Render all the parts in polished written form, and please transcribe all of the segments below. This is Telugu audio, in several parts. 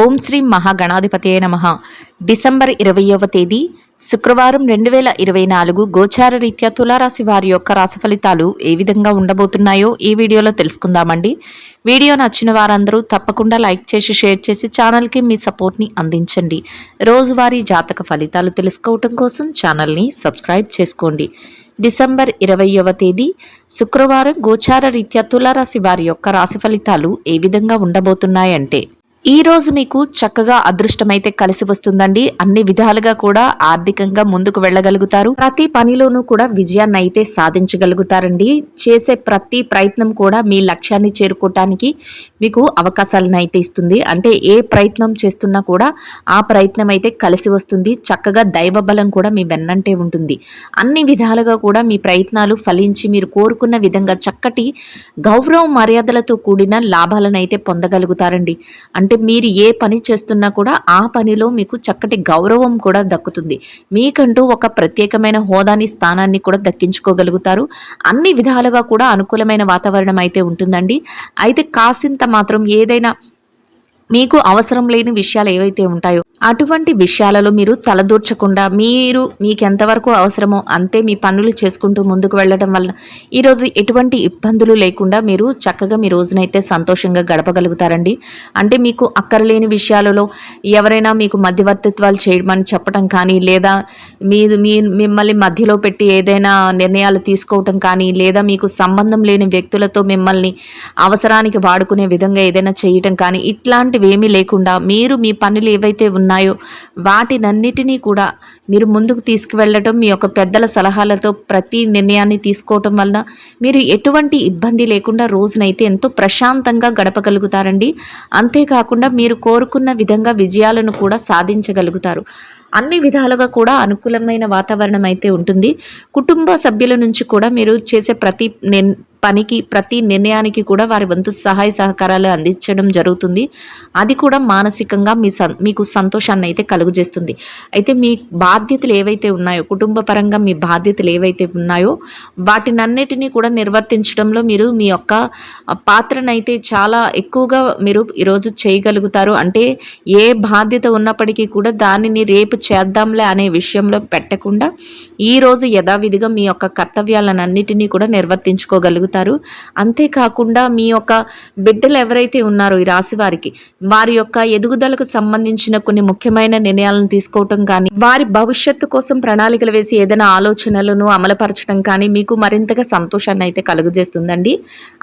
ఓం శ్రీ మహాగణాధిపతయే నమః. డిసెంబర్ 20వ తేదీ శుక్రవారం 2024 గోచార రీత్యా తులారాశి వారి యొక్క రాశి ఫలితాలు ఏ విధంగా ఉండబోతున్నాయో ఈ వీడియోలో తెలుసుకుందామండి. వీడియో నచ్చిన వారందరూ తప్పకుండా లైక్ చేసి షేర్ చేసి ఛానల్కి మీ సపోర్ట్ని అందించండి. రోజువారీ జాతక ఫలితాలు తెలుసుకోవటం కోసం ఛానల్ని సబ్స్క్రైబ్ చేసుకోండి. డిసెంబర్ 20వ తేదీ శుక్రవారం గోచార రీత్యా తులారాశి వారి యొక్క రాశి ఫలితాలు ఏ విధంగా ఉండబోతున్నాయంటే, ఈ రోజు మీకు చక్కగా అదృష్టమైతే కలిసి వస్తుందండి. అన్ని విధాలుగా కూడా ఆర్థికంగా ముందుకు వెళ్ళగలుగుతారు. ప్రతి పనిలోనూ కూడా విజయాన్ని అయితే సాధించగలుగుతారండి. చేసే ప్రతి ప్రయత్నం కూడా మీ లక్ష్యాన్ని చేరుకోవటానికి మీకు అవకాశాలను అయితే ఇస్తుంది. అంటే ఏ ప్రయత్నం చేస్తున్నా కూడా ఆ ప్రయత్నం అయితే కలిసి వస్తుంది. చక్కగా దైవ బలం కూడా మీ వెన్నంటే ఉంటుంది. అన్ని విధాలుగా కూడా మీ ప్రయత్నాలు ఫలించి మీరు కోరుకున్న విధంగా చక్కటి గౌరవ మర్యాదలతో కూడిన లాభాలను అయితే పొందగలుగుతారండి. అంటే మీరు ఏ పని చేస్తున్నా కూడా ఆ పనిలో మీకు చక్కటి గౌరవం కూడా దక్కుతుంది. మీకంటూ ఒక ప్రత్యేకమైన హోదాని స్థానాన్ని కూడా దక్కించుకోగలుగుతారు. అన్ని విధాలుగా కూడా అనుకూలమైన వాతావరణం అయితే ఉంటుందండి. అయితే కాసింత మాత్రం ఏదైనా మీకు అవసరం లేని విషయాలు ఏవైతే ఉంటాయో అటువంటి విషయాలలో మీరు తలదూర్చకుండా మీకు ఎంతవరకు అవసరమో అంతే మీ పనులు చేసుకుంటూ ముందుకు వెళ్ళడం వల్ల ఈరోజు ఎటువంటి ఇబ్బందులు లేకుండా మీరు చక్కగా మీ రోజునైతే సంతోషంగా గడపగలుగుతారండి. అంటే మీకు అక్కరలేని విషయాలలో ఎవరైనా మీకు మధ్యవర్తిత్వాలు చేయమని చెప్పడం కానీ, లేదా మిమ్మల్ని మధ్యలో పెట్టి ఏదైనా నిర్ణయాలు తీసుకోవటం కానీ, లేదా మీకు సంబంధం లేని వ్యక్తులతో మిమ్మల్ని అవసరానికి వాడుకునే విధంగా ఏదైనా చేయటం కానీ, ఇట్లాంటివి ఏమీ లేకుండా మీరు మీ పనులు ఏవైతే ఉన్నాయో వాటినన్నిటినీ కూడా మీరు ముందుకు తీసుకువెళ్ళటం, మీ యొక్క పెద్దల సలహాలతో ప్రతి నిర్ణయాన్ని తీసుకోవటం వల్ల మీరు ఎటువంటి ఇబ్బంది లేకుండా రోజునైతే ఎంతో ప్రశాంతంగా గడపగలుగుతారండి. అంతేకాకుండా మీరు కోరుకున్న విధంగా విజయాలను కూడా సాధించగలుగుతారు. అన్ని విధాలుగా కూడా అనుకూలమైన వాతావరణం అయితే ఉంటుంది. కుటుంబ సభ్యుల నుంచి కూడా మీరు చేసే ప్రతి పనికి ప్రతి నిర్ణయానికి కూడా వారి వంతు సహాయ సహకారాలు అందించడం జరుగుతుంది. అది కూడా మానసికంగా మీకు సంతోషాన్ని అయితే కలుగజేస్తుంది. అయితే మీ బాధ్యతలు ఏవైతే ఉన్నాయో, కుటుంబ పరంగా మీ బాధ్యతలు ఏవైతే ఉన్నాయో వాటినన్నిటినీ కూడా నిర్వర్తించడంలో మీరు మీ యొక్క పాత్రనైతే చాలా ఎక్కువగా మీరు ఈరోజు చేయగలుగుతారు. అంటే ఏ బాధ్యత ఉన్నప్పటికీ కూడా దానిని రేపు చేద్దాంలే అనే విషయంలో పెట్టకుండా ఈరోజు యథావిధిగా మీ యొక్క కర్తవ్యాలన్నిటినీ కూడా నిర్వర్తించుకోగలుగుతారు. అంతేకాకుండా మీ యొక్క బిడ్డలు ఎవరైతే ఉన్నారో ఈ రాశి వారి యొక్క ఎదుగుదలకు సంబంధించిన కొన్ని ముఖ్యమైన నిర్ణయాలను తీసుకోవటం కానీ, వారి భవిష్యత్తు కోసం ప్రణాళికలు వేసి ఏదైనా ఆలోచనలను అమలుపరచడం కానీ మీకు మరింతగా సంతోషాన్ని అయితే కలుగజేస్తుందండి.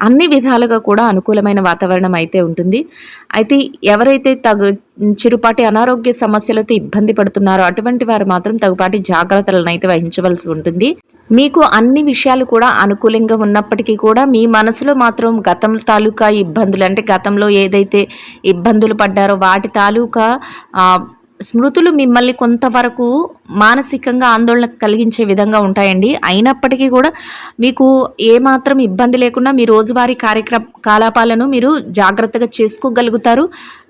అన్ని విధాలుగా కూడా అనుకూలమైన వాతావరణం అయితే ఉంటుంది. అయితే ఎవరైతే చిరుపాటి అనారోగ్య సమస్యలతో ఇబ్బంది పడుతున్నారో అటువంటి వారు మాత్రం తగుపాటి జాగ్రత్తలను అయితే వహించవలసి ఉంటుంది. మీకు అన్ని విషయాలు కూడా అనుకూలంగా ఉన్నప్పటికీ కూడా మీ మనసులో మాత్రం గతం తాలూకా ఇబ్బందులు, అంటే గతంలో ఏదైతే ఇబ్బందులు పడ్డారో వాటి తాలూకా స్మృతులు మిమ్మల్ని కొంతవరకు మానసికంగా ఆందోళన కలిగించే విధంగా ఉంటాయండి. అయినప్పటికీ కూడా మీకు ఏమాత్రం ఇబ్బంది లేకుండా మీ రోజువారీ కార్యకలాపాలను మీరు జాగ్రత్తగా చేసుకోగలుగుతారు.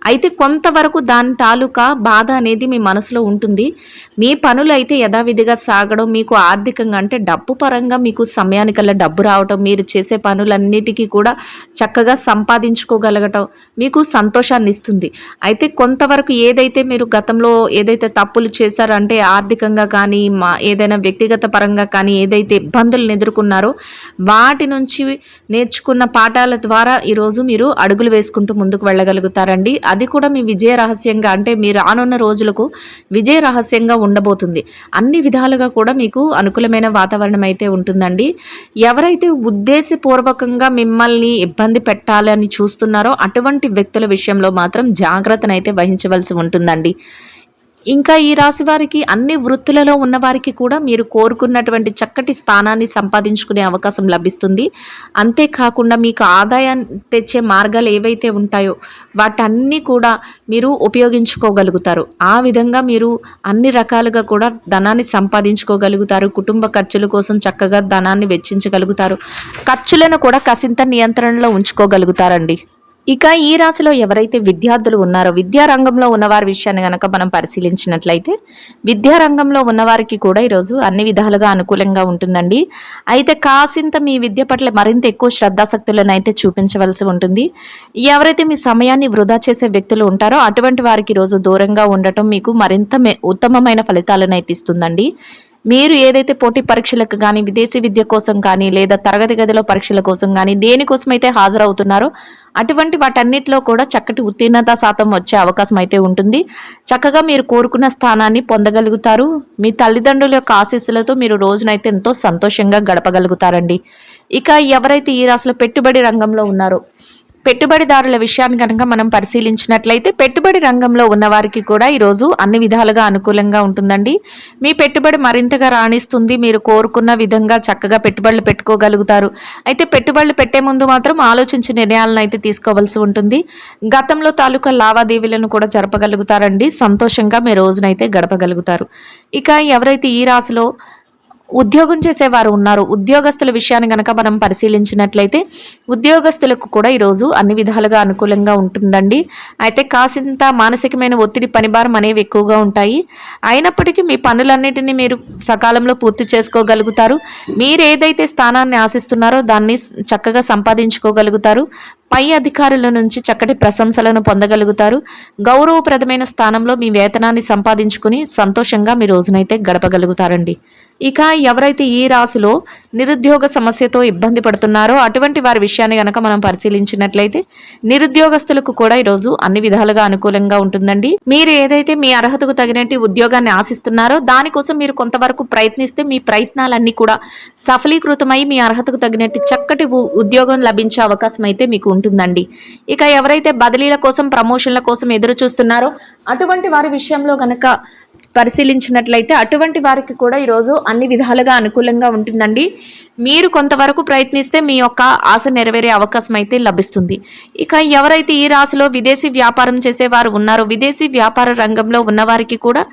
అయితే కొంతవరకు దాని తాలూకా బాధ అనేది మీ మనసులో ఉంటుంది. మీ పనులు అయితే యథావిధిగా సాగడం, మీకు ఆర్థికంగా అంటే డబ్బు పరంగా మీకు సమయానికల్లా డబ్బు రావటం, మీరు చేసే పనులన్నిటికీ కూడా చక్కగా సంపాదించుకోగలగటం మీకు సంతోషాన్ని ఇస్తుంది. అయితే కొంతవరకు ఏదైతే మీరు గతంలో ఏదైతే తప్పులు చేశారో, అంటే ఆర్థికంగా కానీ ఏదైనా వ్యక్తిగత పరంగా కానీ ఏదైతే ఇబ్బందులను ఎదుర్కొన్నారో వాటి నుంచి నేర్చుకున్న పాఠాల ద్వారా ఈరోజు మీరు అడుగులు వేసుకుంటూ ముందుకు వెళ్ళగలుగుతారండి. అది కూడా మీ విజయ రహస్యంగా, అంటే మీరు రానున్న రోజులకు విజయ రహస్యంగా ఉండబోతుంది. అన్ని విధాలుగా కూడా మీకు అనుకూలమైన వాతావరణం అయితే ఉంటుందండి. ఎవరైతే ఉద్దేశపూర్వకంగా మిమ్మల్ని ఇబ్బంది పెట్టాలని చూస్తున్నారో అటువంటి వ్యక్తుల విషయంలో మాత్రం జాగ్రత్తనైతే వహించవలసి ఉంటుందండి. ఇంకా ఈ రాశి వారికి అన్ని వృత్తులలో ఉన్నవారికి కూడా మీరు కోరుకున్నటువంటి చక్కటి స్థానాన్ని సంపాదించుకునే అవకాశం లభిస్తుంది. అంతేకాకుండా మీకు ఆదాయాన్ని తెచ్చే మార్గాలు ఏవైతే ఉంటాయో వాటన్నీ కూడా మీరు ఉపయోగించుకోగలుగుతారు. ఆ విధంగా మీరు అన్ని రకాలుగా కూడా ధనాన్ని సంపాదించుకోగలుగుతారు. కుటుంబ ఖర్చుల కోసం చక్కగా ధనాన్ని వెచ్చించగలుగుతారు. ఖర్చులను కూడా కాసింత నియంత్రణలో ఉంచుకోగలుగుతారండి. ఇక ఈ రాశిలో ఎవరైతే విద్యార్థులు ఉన్నారో విద్యా రంగంలో ఉన్నవారి విషయాన్ని గనక మనం పరిశీలించినట్లయితే విద్యా రంగంలో ఉన్నవారికి కూడా ఈరోజు అన్ని విధాలుగా అనుకూలంగా ఉంటుందండి. అయితే కాసింత మీ విద్య పట్ల మరింత ఎక్కువ శ్రద్ధాశక్తులను అయితే చూపించవలసి ఉంటుంది. ఎవరైతే మీ సమయాన్ని వృధా చేసే వ్యక్తులు ఉంటారో అటువంటి వారికి ఈరోజు దూరంగా ఉండటం మీకు మరింత ఉత్తమమైన ఫలితాలను అయితే ఇస్తుందండి. మీరు ఏదైతే పోటీ పరీక్షలకు కానీ విదేశీ విద్య కోసం కానీ లేదా తరగతి గదిలో పరీక్షల కోసం కానీ దేనికోసమైతే హాజరవుతున్నారో అటువంటి వాటన్నిటిలో కూడా చక్కటి ఉత్తీర్ణత శాతం వచ్చే అవకాశం అయితే ఉంటుంది. చక్కగా మీరు కోరుకున్న స్థానాన్ని పొందగలుగుతారు. మీ తల్లిదండ్రుల యొక్క ఆశీస్సులతో మీరు రోజునైతే ఎంతో సంతోషంగా గడపగలుగుతారండి. ఇక ఎవరైతే ఈ రాశిలో పెట్టుబడి రంగంలో ఉన్నారో పెట్టుబడిదారుల విషయాన్ని కనుక మనం పరిశీలించినట్లయితే పెట్టుబడి రంగంలో ఉన్నవారికి కూడా ఈరోజు అన్ని విధాలుగా అనుకూలంగా ఉంటుందండి. మీ పెట్టుబడి మరింతగా రాణిస్తుంది. మీరు కోరుకున్న విధంగా చక్కగా పెట్టుబడులు పెట్టుకోగలుగుతారు. అయితే పెట్టుబడులు పెట్టే ముందు మాత్రం ఆలోచించి నిర్ణయాలను అయితే తీసుకోవాల్సి ఉంటుంది. గతంలో తాలూకా లావాదేవీలను కూడా జరపగలుగుతారండి. సంతోషంగా మీ రోజునైతే గడపగలుగుతారు. ఇక ఎవరైతే ఈ రాశిలో ఉద్యోగం చేసేవారు ఉన్నారు ఉద్యోగస్తుల విషయాన్ని గనక మనం పరిశీలించినట్లయితే ఉద్యోగస్తులకు కూడా ఈరోజు అన్ని విధాలుగా అనుకూలంగా ఉంటుందండి. అయితే కాసింత మానసికమైన ఒత్తిడి పనిభారం అనేవి ఎక్కువగా ఉంటాయి. అయినప్పటికీ మీ పనులన్నిటినీ మీరు సకాలంలో పూర్తి చేసుకోగలుగుతారు. మీరు ఏదైతే స్థానాన్ని ఆశిస్తున్నారో దాన్ని చక్కగా సంపాదించుకోగలుగుతారు. పై అధికారుల నుంచి చక్కటి ప్రశంసలను పొందగలుగుతారు. గౌరవప్రదమైన స్థానంలో మీ వేతనాన్ని సంపాదించుకుని సంతోషంగా మీ రోజునైతే గడపగలుగుతారండి. ఇక ఎవరైతే ఈ రాశిలో నిరుద్యోగ సమస్యతో ఇబ్బంది పడుతున్నారో అటువంటి వారి విషయాన్ని గనక మనం పరిశీలించినట్లయితే నిరుద్యోగస్తులకు కూడా ఈరోజు అన్ని విధాలుగా అనుకూలంగా ఉంటుందండి. మీరు ఏదైతే మీ అర్హతకు తగినట్టు ఉద్యోగాన్ని ఆశిస్తున్నారో దానికోసం మీరు కొంతవరకు ప్రయత్నిస్తే మీ ప్రయత్నాలన్నీ కూడా సఫలీకృతమై మీ అర్హతకు తగినట్టు చక్కటి ఉద్యోగం లభించే అవకాశం అయితే మీకు ఉంటుందండి. ఇక ఎవరైతే బదిలీల కోసం ప్రమోషన్ల కోసం ఎదురు చూస్తున్నారో అటువంటి వారి విషయంలో గనక పరిశీలించినట్లయితే అటువంటి వారికి కూడా ఈరోజు అన్ని విధాలుగా అనుకూలంగా ఉంటుందండి. మీరు కొంతవరకు ప్రయత్నిస్తే మీ యొక్క ఆశ నెరవేరే అవకాశం అయితే లభిస్తుంది. ఇక ఎవరైతే ఈ రాశిలో విదేశీ వ్యాపారం చేసేవారు ఉన్నారో విదేశీ వ్యాపార రంగంలో ఉన్నవారికి కూడా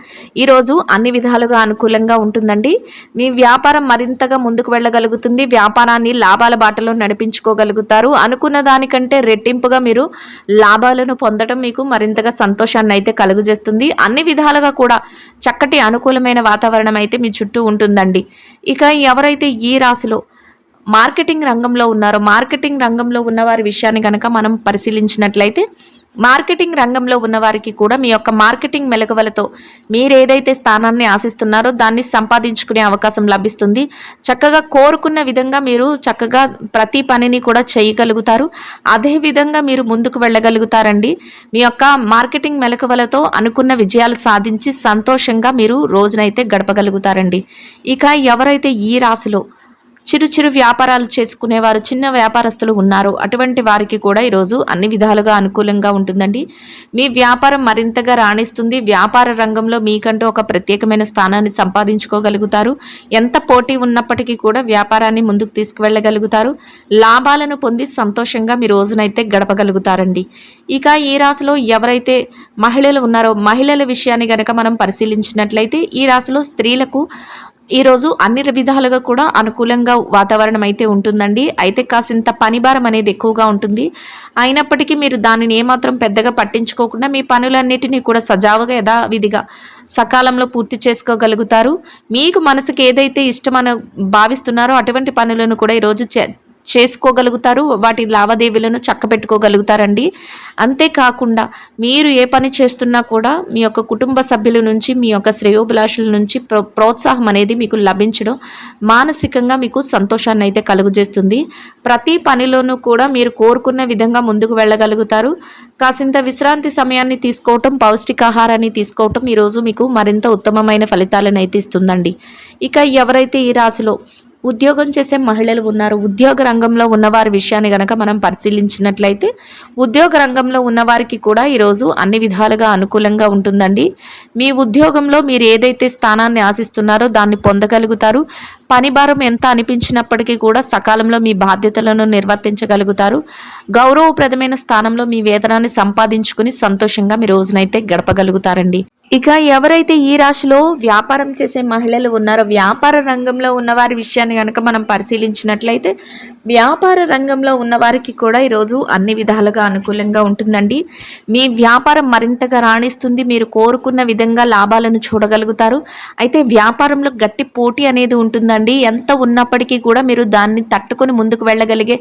ఈరోజు అన్ని విధాలుగా అనుకూలంగా ఉంటుందండి. మీ వ్యాపారం మరింతగా ముందుకు వెళ్ళగలుగుతుంది. వ్యాపారాన్ని లాభాల బాటలో నడిపించుకోగలుగుతారు. అనుకున్న దానికంటే రెట్టింపుగా మీరు లాభాలను పొందడం మీకు మరింతగా సంతోషాన్ని అయితే కలుగజేస్తుంది. అన్ని విధాలుగా కూడా చక్కటి అనుకూలమైన వాతావరణం అయితే మీ చుట్టూ ఉంటుందండి. ఇక ఎవరైతే ఈ రాశిలో మార్కెటింగ్ రంగంలో ఉన్నారో మార్కెటింగ్ రంగంలో ఉన్నవారి విషయాన్ని కనుక మనం పరిశీలించినట్లయితే మార్కెటింగ్ రంగంలో ఉన్నవారికి కూడా మీ యొక్క మార్కెటింగ్ మెలకువలతో మీరు ఏదైతే స్థానాన్ని ఆశిస్తున్నారో దాన్ని సంపాదించుకునే అవకాశం లభిస్తుంది. చక్కగా కోరుకున్న విధంగా మీరు చక్కగా ప్రతి పనిని కూడా చేయగలుగుతారు. అదే విధంగా మీరు ముందుకు వెళ్ళగలుగుతారండి. మీ యొక్క మార్కెటింగ్ మెలకువలతో అనుకున్న విజయాలు సాధించి సంతోషంగా మీరు రోజునైతే గడపగలుగుతారండి. ఇక ఎవరైతే ఈ రాశిలో చిరు వ్యాపారాలు చేసుకునేవారు చిన్న వ్యాపారస్తులు ఉన్నారు అటువంటి వారికి కూడా ఈరోజు అన్ని విధాలుగా అనుకూలంగా ఉంటుందండి. మీ వ్యాపారం మరింతగా రాణిస్తుంది. వ్యాపార రంగంలో మీకంటూ ఒక ప్రత్యేకమైన స్థానాన్ని సంపాదించుకోగలుగుతారు. ఎంత పోటీ ఉన్నప్పటికీ కూడా వ్యాపారాన్ని ముందుకు తీసుకువెళ్ళగలుగుతారు. లాభాలను పొంది సంతోషంగా మీ రోజునైతే గడపగలుగుతారండి. ఇక ఈ రాశిలో ఎవరైతే మహిళలు ఉన్నారో మహిళల విషయాన్ని గనక మనం పరిశీలించినట్లయితే ఈ రాశిలో స్త్రీలకు ఈరోజు అన్ని విధాలుగా కూడా అనుకూలంగా వాతావరణం అయితే ఉంటుందండి. అయితే కాసింత పనిభారం అనేది ఎక్కువగా ఉంటుంది. అయినప్పటికీ మీరు దానిని ఏమాత్రం పెద్దగా పట్టించుకోకుండా మీ పనులన్నిటినీ కూడా సజావుగా యథావిధిగా సకాలంలో పూర్తి చేసుకోగలుగుతారు. మీకు మనసుకి ఏదైతే ఇష్టమని భావిస్తున్నారో అటువంటి పనులను కూడా ఈరోజు చేసుకోగలుగుతారు. వాటి లావాదేవీలను చక్కబెట్టుకోగలుగుతారండి. అంతేకాకుండా మీరు ఏ పని చేస్తున్నా కూడా మీ యొక్క కుటుంబ సభ్యుల నుంచి మీ యొక్క శ్రేయోభిలాషుల నుంచి ప్రోత్సాహం అనేది మీకు లభించడం మానసికంగా మీకు సంతోషాన్ని అయితే కలుగజేస్తుంది. ప్రతి పనిలోనూ కూడా మీరు కోరుకున్న విధంగా ముందుకు వెళ్ళగలుగుతారు. కాసింత విశ్రాంతి సమయాన్ని తీసుకోవటం పౌష్టికాహారాన్ని తీసుకోవటం ఈరోజు మీకు మరింత ఉత్తమమైన ఫలితాలను అయితే ఇస్తుందండి. ఇక ఎవరైతే ఈ రాశిలో ఉద్యోగం చేసే మహిళలు ఉన్నారు ఉద్యోగ రంగంలో ఉన్నవారి విషయాన్ని గనక మనం పరిశీలించినట్లయితే ఉద్యోగ రంగంలో ఉన్నవారికి కూడా ఈరోజు అన్ని విధాలుగా అనుకూలంగా ఉంటుందండి. మీ ఉద్యోగంలో మీరు ఏదైతే స్థానాన్ని ఆశిస్తున్నారో దాన్ని పొందగలుగుతారు. పని భారం ఎంత అనిపించినప్పటికీ కూడా సకాలంలో మీ బాధ్యతలను నిర్వర్తించగలుగుతారు. గౌరవప్రదమైన స్థానంలో మీ వేతనాన్ని సంపాదించుకుని సంతోషంగా మీ రోజునైతే గడపగలుగుతారండి. ఇక ఎవరైతే ఈ రాశిలో వ్యాపారం చేసే మహిళలు ఉన్నారో, వ్యాపార రంగంలో ఉన్నవారి విషయాన్ని కనుక మనం పరిశీలించినట్లయితే, వ్యాపార రంగంలో ఉన్నవారికి కూడా ఈరోజు అన్ని విధాలుగా అనుకూలంగా ఉంటుందండి. మీ వ్యాపారం మరింతగా రాణిస్తుంది. మీరు కోరుకున్న విధంగా లాభాలను చూడగలుగుతారు. అయితే వ్యాపారంలో గట్టి పోటీ అనేది ఉంటుందండి. ఎంత ఉన్నప్పటికీ కూడా మీరు దాన్ని తట్టుకొని ముందుకు వెళ్ళగలిగే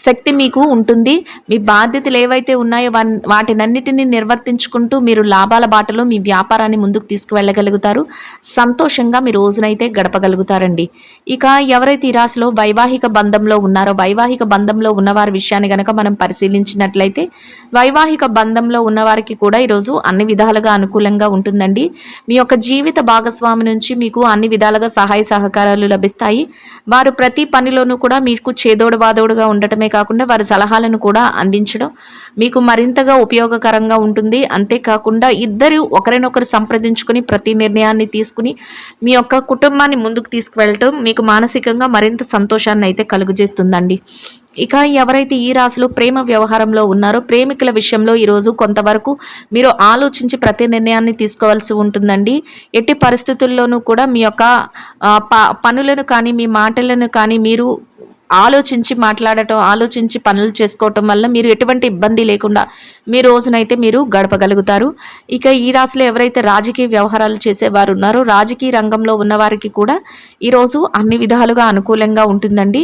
శక్తి మీకు ఉంటుంది. మీ బాధ్యతలు ఏవైతే ఉన్నాయో వాటినన్నిటిని నిర్వర్తించుకుంటూ మీరు లాభాల బాటలో మీ వ్యాపారాన్ని ముందుకు తీసుకువెళ్ళగలుగుతారు. సంతోషంగా మీ రోజునైతే గడపగలుగుతారండి. ఇక ఎవరైతే ఈ రాశిలో వైవాహిక బంధంలో ఉన్నారో, వైవాహిక బంధంలో ఉన్నవారి విషయాన్ని గనక మనం పరిశీలించినట్లయితే, వైవాహిక బంధంలో ఉన్నవారికి కూడా ఈరోజు అన్ని విధాలుగా అనుకూలంగా ఉంటుందండి. మీ యొక్క జీవిత భాగస్వామి నుంచి మీకు అన్ని విధాలుగా సహాయ సహకారాలు లభిస్తాయి. వారు ప్రతి పనిలోనూ కూడా మీకు చేదోడు వాదోడుగా ఉండటమే కాకుండా వారి సలహాలను కూడా అందించడం మీకు మరింతగా ఉపయోగకరంగా ఉంటుంది. అంతేకాకుండా ఇద్దరు ఒకరినొకరు సంప్రదించుకుని ప్రతి నిర్ణయాన్ని తీసుకుని మీ యొక్క కుటుంబాన్ని ముందుకు తీసుకువెళ్ళటం మీకు మానసికంగా మరింత సంతోషాన్ని అయితే కలుగజేస్తుందండి. ఇక ఎవరైతే ఈ రాశిలో ప్రేమ వ్యవహారంలో ఉన్నారో, ప్రేమికుల విషయంలో ఈరోజు కొంతవరకు మీరు ఆలోచించి ప్రతి నిర్ణయాన్ని తీసుకోవాల్సి ఉంటుందండి. ఎట్టి పరిస్థితుల్లోనూ కూడా మీ యొక్క పనులను కానీ మీ మాటలను కానీ మీరు ఆలోచించి మాట్లాడటం, ఆలోచించి పనులు చేసుకోవటం వల్ల మీరు ఎటువంటి ఇబ్బంది లేకుండా మీ రోజునైతే మీరు గడపగలుగుతారు. ఇక ఈ రాశిలో ఎవరైతే రాజకీయ వ్యవహారాలు చేసేవారు ఉన్నారో, రాజకీయ రంగంలో ఉన్నవారికి కూడా ఈరోజు అన్ని విధాలుగా అనుకూలంగా ఉంటుందండి.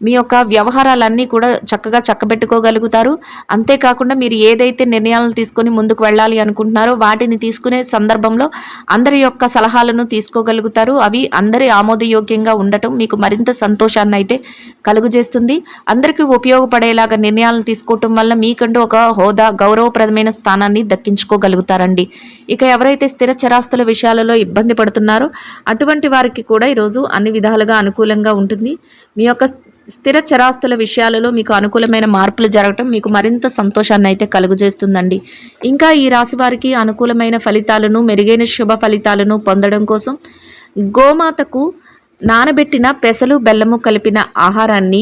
మీ యొక్క వ్యవహారాలన్నీ కూడా చక్కగా చక్కబెట్టుకోగలుగుతారు. అంతేకాకుండా మీరు ఏదైతే నిర్ణయాలు తీసుకొని ముందుకు వెళ్ళాలి అనుకుంటున్నారో వాటిని తీసుకునే సందర్భంలో అందరి యొక్క సలహాలను తీసుకోగలుగుతారు. అవి అందరి ఆమోదయోగ్యంగా ఉండటం మీకు మరింత సంతోషాన్ని అయితే కలుగజేస్తుంది. అందరికీ ఉపయోగపడేలాగా నిర్ణయాలను తీసుకోవటం వల్ల మీకంటూ ఒక హోదా, గౌరవప్రదమైన స్థానాన్ని దక్కించుకోగలుగుతారండి. ఇక ఎవరైతే స్థిర చరాస్తుల విషయాలలో ఇబ్బంది పడుతున్నారో అటువంటి వారికి కూడా ఈరోజు అన్ని విధాలుగా అనుకూలంగా ఉంటుంది. మీ యొక్క స్థిర చరాస్తుల విషయాలలో మీకు అనుకూలమైన మార్పులు జరగటం మీకు మరింత సంతోషాన్ని అయితే కలుగజేస్తుందండి. ఇంకా ఈ రాశి వారికి అనుకూలమైన ఫలితాలను, మెరుగైన శుభ ఫలితాలను పొందడం కోసం గోమాతకు నానబెట్టిన పెసలు, బెల్లము కలిపిన ఆహారాన్ని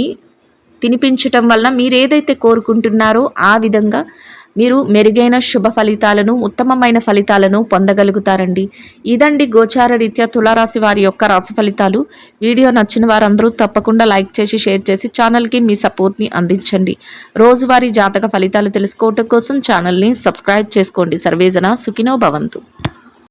తినిపించటం వలన మీరు ఏదైతే కోరుకుంటున్నారో ఆ విధంగా మీరు మెరుగైన శుభ ఫలితాలను, ఉత్తమమైన ఫలితాలను పొందగలుగుతారండి. ఇదండి గోచార రీత్యా తులారాశి వారి యొక్క రాశి ఫలితాలు. వీడియో నచ్చిన వారందరూ తప్పకుండా లైక్ చేసి, షేర్ చేసి ఛానల్కి మీ సపోర్ట్ని అందించండి. రోజువారీ జాతక ఫలితాలు తెలుసుకోవటం కోసం ఛానల్ని సబ్స్క్రైబ్ చేసుకోండి. సర్వేజన సుఖినో భవంతు.